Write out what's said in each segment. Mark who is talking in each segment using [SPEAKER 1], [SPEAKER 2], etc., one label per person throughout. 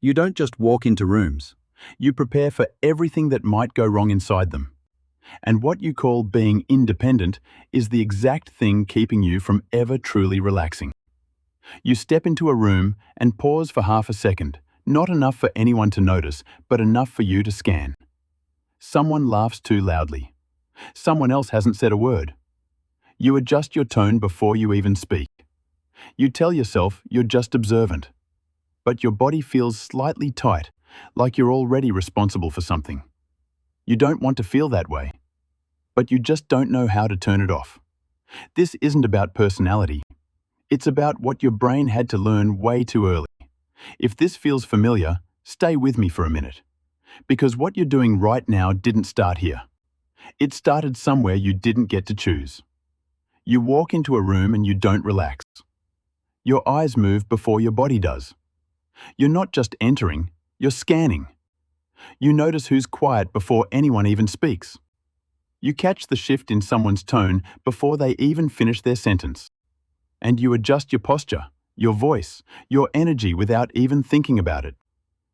[SPEAKER 1] You don't just walk into rooms. You prepare for everything that might go wrong inside them. And what you call being independent is the exact thing keeping you from ever truly relaxing. You step into a room and pause for half a second, not enough for anyone to notice, but enough for you to scan. Someone laughs too loudly. Someone else hasn't said a word. You adjust your tone before you even speak. You tell yourself you're just observant. But your body feels slightly tight, like you're already responsible for something. You don't want to feel that way, but you just don't know how to turn it off. This isn't about personality. It's about what your brain had to learn way too early. If this feels familiar, stay with me for a minute. Because what you're doing right now didn't start here. It started somewhere you didn't get to choose. You walk into a room and you don't relax. Your eyes move before your body does. You're not just entering, you're scanning. You notice who's quiet before anyone even speaks. You catch the shift in someone's tone before they even finish their sentence. And you adjust your posture, your voice, your energy without even thinking about it.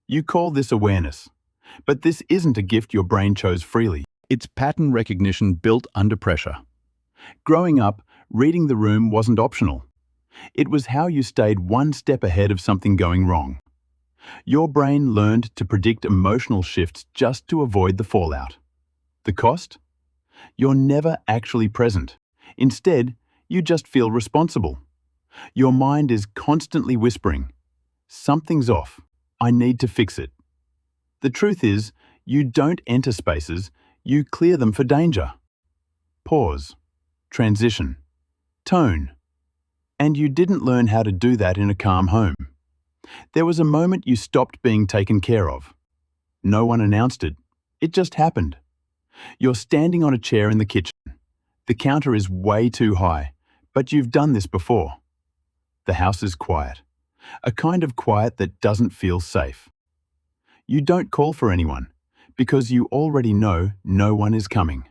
[SPEAKER 1] You call this awareness. But this isn't a gift your brain chose freely. It's pattern recognition built under pressure. Growing up, reading the room wasn't optional. It was how you stayed one step ahead of something going wrong. Your brain learned to predict emotional shifts just to avoid the fallout. The cost? You're never actually present. Instead, you just feel responsible. Your mind is constantly whispering, "Something's off. I need to fix it." The truth is, you don't enter spaces, you clear them for danger. Pause. Transition. Tone. And you didn't learn how to do that in a calm home. There was a moment you stopped being taken care of. No one announced it. It just happened. You're standing on a chair in the kitchen. The counter is way too high, but you've done this before. The house is quiet. A kind of quiet that doesn't feel safe. You don't call for anyone, because you already know no one is coming.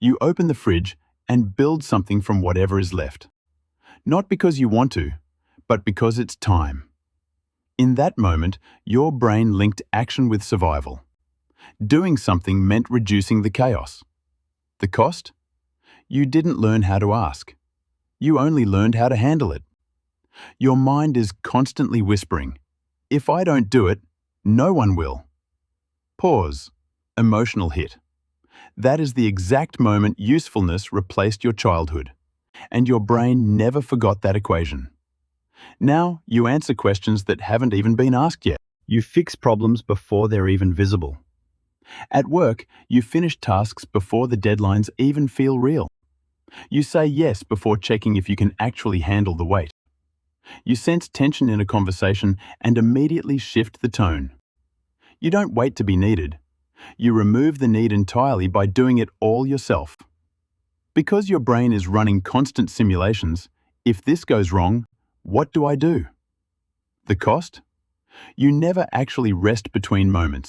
[SPEAKER 1] You open the fridge and build something from whatever is left. Not because you want to, but because it's time. In that moment, your brain linked action with survival. Doing something meant reducing the chaos. The cost? You didn't learn how to ask. You only learned how to handle it. Your mind is constantly whispering, "If I don't do it, no one will." Pause. Emotional hit. That is the exact moment usefulness replaced your childhood. And your brain never forgot that equation. Now you answer questions that haven't even been asked yet. You fix problems before they're even visible. At work, you finish tasks before the deadlines even feel real. You say yes before checking if you can actually handle the weight. You sense tension in a conversation and immediately shift the tone. You don't wait to be needed. You remove the need entirely by doing it all yourself. Because your brain is running constant simulations, if this goes wrong, what do I do? The cost? You never actually rest between moments.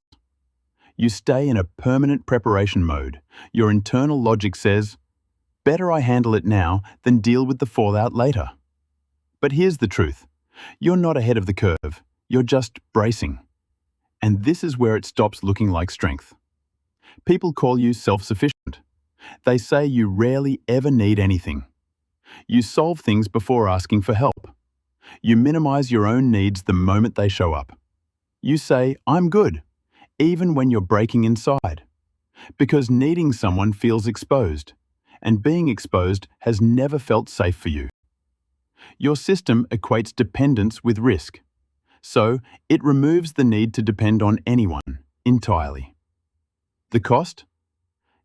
[SPEAKER 1] You stay in a permanent preparation mode. Your internal logic says, "Better I handle it now than deal with the fallout later." But here's the truth. You're not ahead of the curve. You're just bracing. And this is where it stops looking like strength. People call you self-sufficient. They say you rarely ever need anything. You solve things before asking for help. You minimize your own needs the moment they show up. You say, "I'm good," even when you're breaking inside. Because needing someone feels exposed, and being exposed has never felt safe for you. Your system equates dependence with risk. So, it removes the need to depend on anyone, entirely. The cost?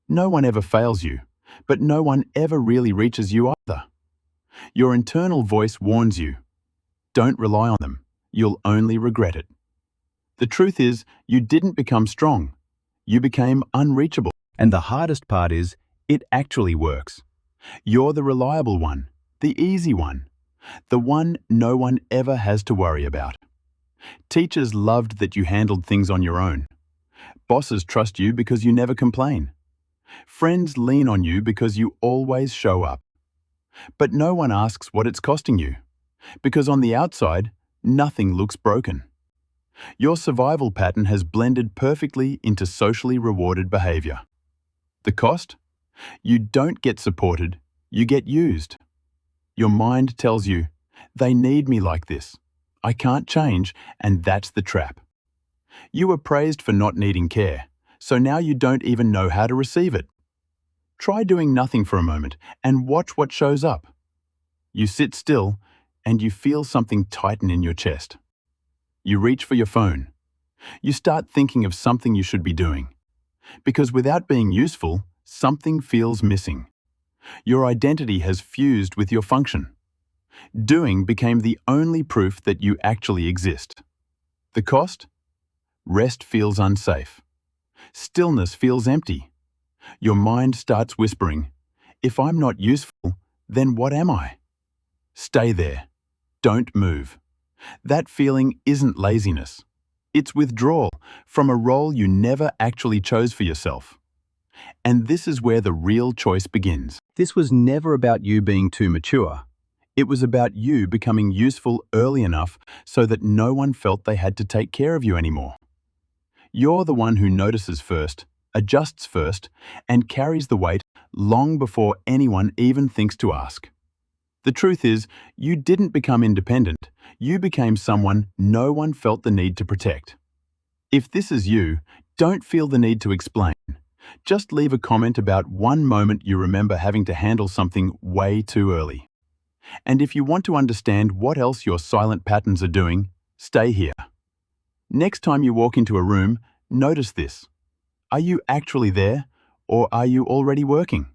[SPEAKER 1] No one ever fails you, but no one ever really reaches you either. Your internal voice warns you. Don't rely on them. You'll only regret it. The truth is, you didn't become strong. You became unreachable. And the hardest part is, it actually works. You're the reliable one, the easy one, the one no one ever has to worry about. Teachers loved that you handled things on your own. Bosses trust you because you never complain. Friends lean on you because you always show up. But no one asks what it's costing you, because on the outside, nothing looks broken. Your survival pattern has blended perfectly into socially rewarded behavior. The cost? You don't get supported, you get used. Your mind tells you, they need me like this. I can't change, and that's the trap. You were praised for not needing care, so now you don't even know how to receive it. Try doing nothing for a moment and watch what shows up. You sit still, and you feel something tighten in your chest. You reach for your phone. You start thinking of something you should be doing. Because without being useful, something feels missing. Your identity has fused with your function. Doing became the only proof that you actually exist. The cost? Rest feels unsafe. Stillness feels empty. Your mind starts whispering, if I'm not useful, then what am I? Stay there. Don't move. That feeling isn't laziness. It's withdrawal from a role you never actually chose for yourself. And this is where the real choice begins. This was never about you being too mature. It was about you becoming useful early enough so that no one felt they had to take care of you anymore. You're the one who notices first, adjusts first, and carries the weight long before anyone even thinks to ask. The truth is, you didn't become independent. You became someone no one felt the need to protect. If this is you, don't feel the need to explain. Just leave a comment about one moment you remember having to handle something way too early. And if you want to understand what else your silent patterns are doing, stay here. Next time you walk into a room, notice this. Are you actually there, or are you already working?